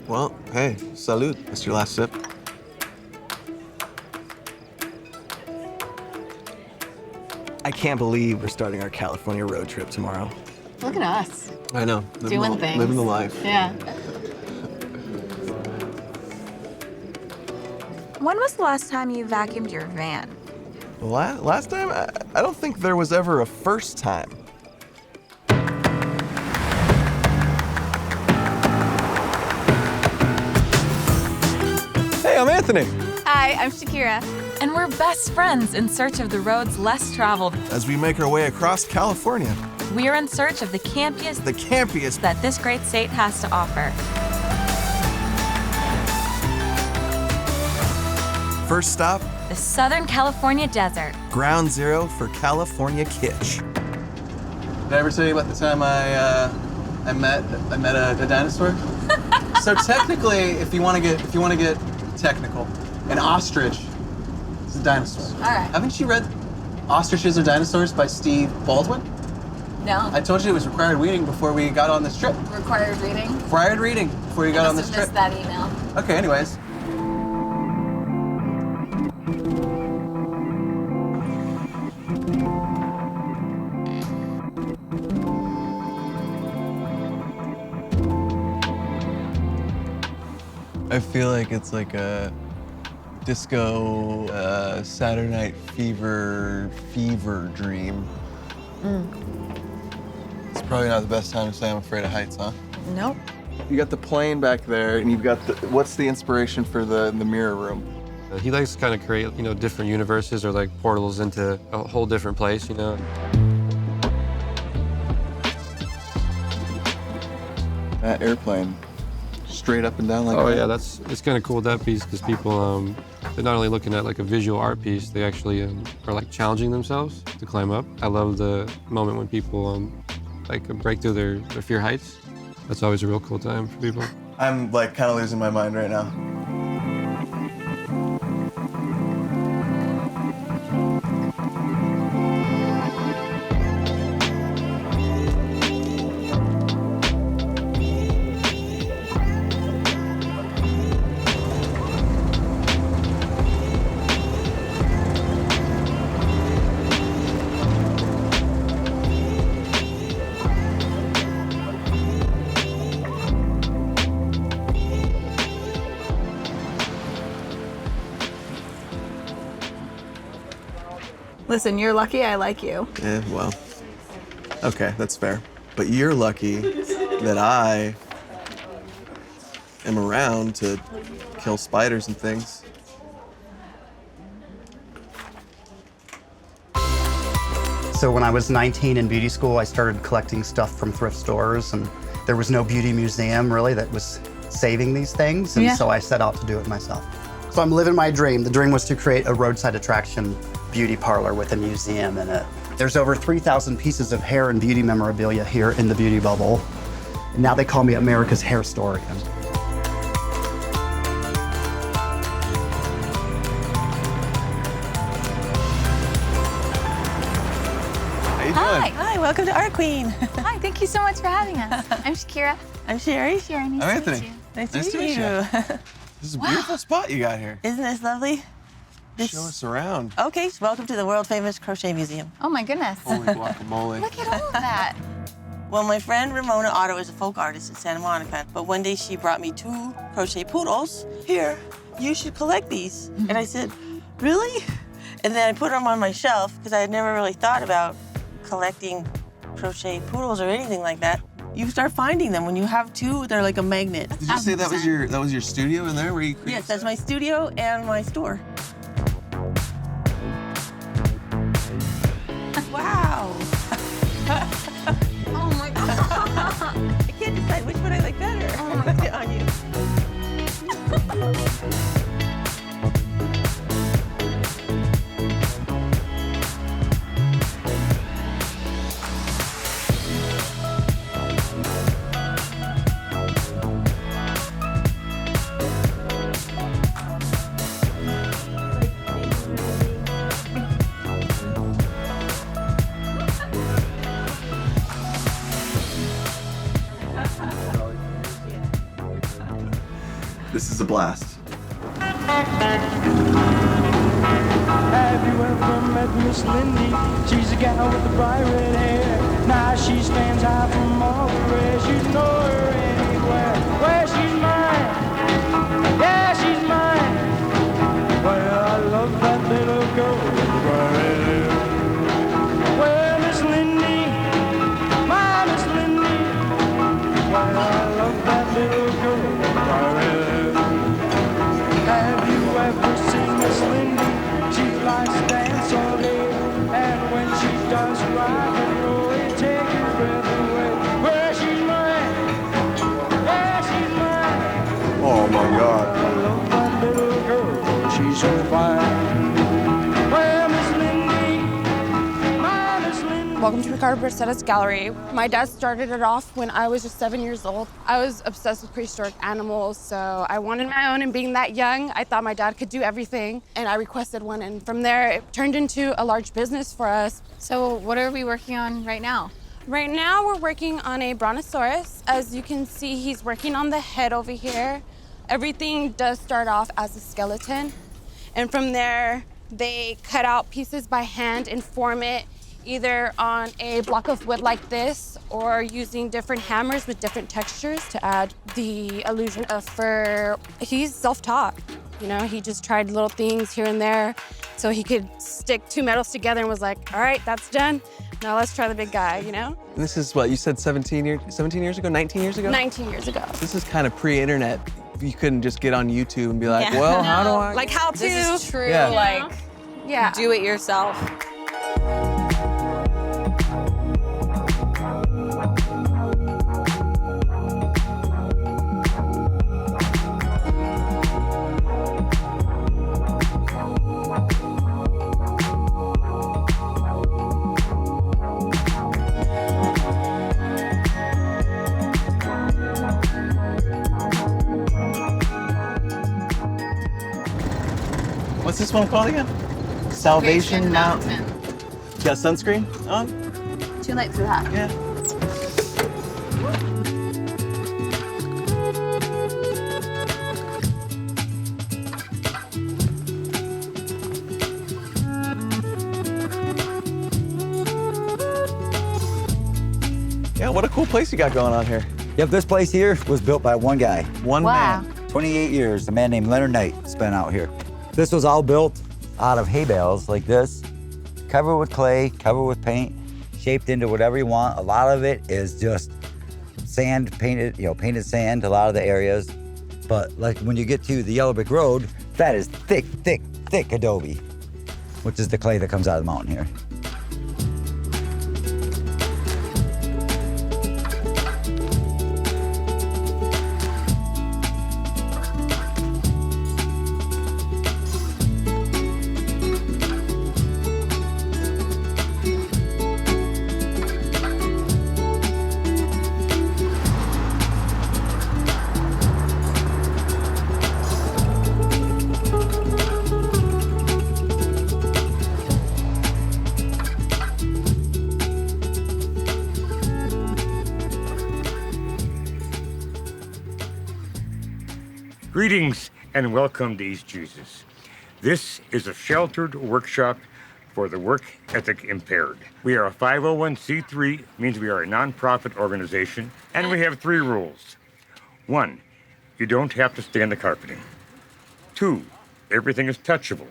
Well, hey, salud. That's your last sip. I can't believe we're starting our California road trip tomorrow. Look at us. I know. Doing things. Living the life. Yeah. When was the last time you vacuumed your van? Last time? I don't think there was ever a first time. Hey, I'm Anthony. Hi, I'm Shikira. And we're best friends in search of the roads less traveled. As we make our way across California. We are in search of the campiest that this great state has to offer. First stop, The Southern California desert. ground zero for California Kitsch. Did I ever tell you about the time I met a dinosaur? So technically, if you want to get technical, an ostrich is a dinosaur. All right. Haven't you read Ostriches Are Dinosaurs by Steve Baldwin? No. I told you it was required reading before we got on this trip. Required reading. Required reading before you got on this trip. Missed that email. Okay, anyways. I feel like it's like a disco Saturday Night Fever dream. It's probably not the best time to say I'm afraid of heights, huh? Nope. You got the plane back there, and you've got what's the inspiration for the mirror room? He likes to kind of create, different universes or like portals into a whole different place, That airplane, straight up and down like Oh that. yeah, it's kind of cool with that piece because people, they're not only looking at like a visual art piece, they actually are like challenging themselves to climb up. I love the moment when people like break through their fear heights. That's always a real cool time for people. I'm like kind of losing my mind right now. Listen, you're lucky I like you. Yeah, well, okay, that's fair. But you're lucky that I am around to kill spiders and things. So when I was 19 in beauty school, I started collecting stuff from thrift stores, and there was no beauty museum really that was saving these things, and so I set out to do it myself. So I'm living my dream. The dream was to create a roadside attraction beauty parlor with a museum in it. There's over 3,000 pieces of hair and beauty memorabilia here in the beauty bubble. And now they call me America's hair historian. How you Hi. doing? Hi, welcome to Art Queen. Hi, thank you so much for having us. I'm Shakira. I'm Sherry. Sherry, nice I'm to Anthony. meet you. Nice Nice to meet you. This is a beautiful spot you got here. Isn't this lovely? Show us around. Okay, so welcome to the world famous crochet museum. Oh my goodness. Holy guacamole. Look at all of that. Well, my friend Ramona Otto is a folk artist in Santa Monica, but one day she brought me 2 crochet poodles. Here, you should collect these. And I said, really? And then I put them on my shelf because I had never really thought about collecting crochet poodles or anything like that. You start finding them. When you have 2, they're like a magnet. Did you say that was your studio in there where you create Yes, that's my studio and my store. Wow. Oh my God. I can't decide which one I like better. Oh my God. On you. This is a blast. Have you ever met Miss Lindy? She's a gal with the bright red hair. Now she stands out from all the rest. You know her anywhere. Well, she's mine. Yeah, she's mine. Well, I love that little girl with the bright red hair. Well, Miss Lindy, my Miss Lindy. Well, I love that little girl with the bright red hair. Have you ever seen Miss Lindy? She likes to dance all day, and when she does rock and roll, it takes your breath away. Well, she's mine. Yeah, she's mine. Oh my God. I love that little girl. She's so fine. Well, Miss Lindy, my Miss Lindy. Welcome to Ricardo Bracetta's gallery. My dad started it off when I was just 7 years old. I was obsessed with prehistoric animals, so I wanted my own, and being that young, I thought my dad could do everything, and I requested one, and from there, it turned into a large business for us. So what are we working on right now? Right now, we're working on a brontosaurus. As you can see, he's working on the head over here. Everything does start off as a skeleton, and from there, they cut out pieces by hand and form it either on a block of wood like this or using different hammers with different textures to add the illusion of fur. He's self-taught, you know, he just tried little things here and there so he could stick two metals together and was like, all right, that's done. Now let's try the big guy, you know? And this is what, you said 17 years ago, 19 years ago? 19 years ago. This is kind of pre-internet. You couldn't just get on YouTube and be like, well, how do I? Like how to. This is true, Yeah. like, Yeah. do it yourself. What's this one called again? Salvation Mountain. You got sunscreen on? Too late for that. Yeah. Yeah, what a cool place you got going on here. Yep, this place here was built by one guy. One Wow. man. 28 years, a man named Leonard Knight spent out here. This was all built out of hay bales like this, covered with clay, covered with paint, shaped into whatever you want. A lot of it is just sand painted, painted sand, a lot of the areas. But like when you get to the Yellow Brick Road, that is thick, thick, thick adobe, which is the clay that comes out of the mountain here. Greetings and welcome to East Jesus. This is a sheltered workshop for the work ethic impaired. We are a 501c3, means we are a nonprofit organization, and we have 3 rules. 1, you don't have to stand the carpeting. 2, everything is touchable.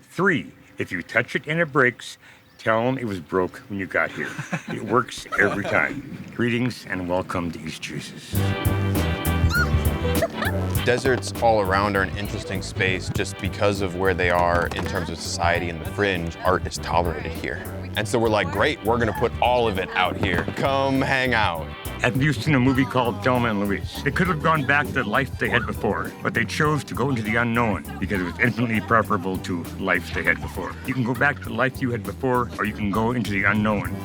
3, if you touch it and it breaks, tell them it was broke when you got here. It works every time. Greetings and welcome to East Jesus. Deserts all around are an interesting space just because of where they are in terms of society and the fringe. Art is tolerated here. And so we're like, great, we're gonna put all of it out here. Come hang out. Have you seen a movie called Thelma and Louise? They could have gone back to the life they had before, but they chose to go into the unknown because it was infinitely preferable to life they had before. You can go back to the life you had before, or you can go into the unknown.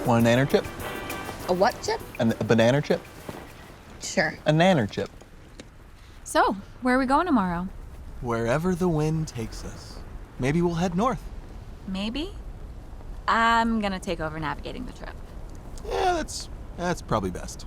Want a nanner chip? A what chip? A banana chip? Sure. A nanner chip. So, where are we going tomorrow? Wherever the wind takes us. Maybe we'll head north. Maybe? I'm gonna take over navigating the trip. Yeah, that's probably best.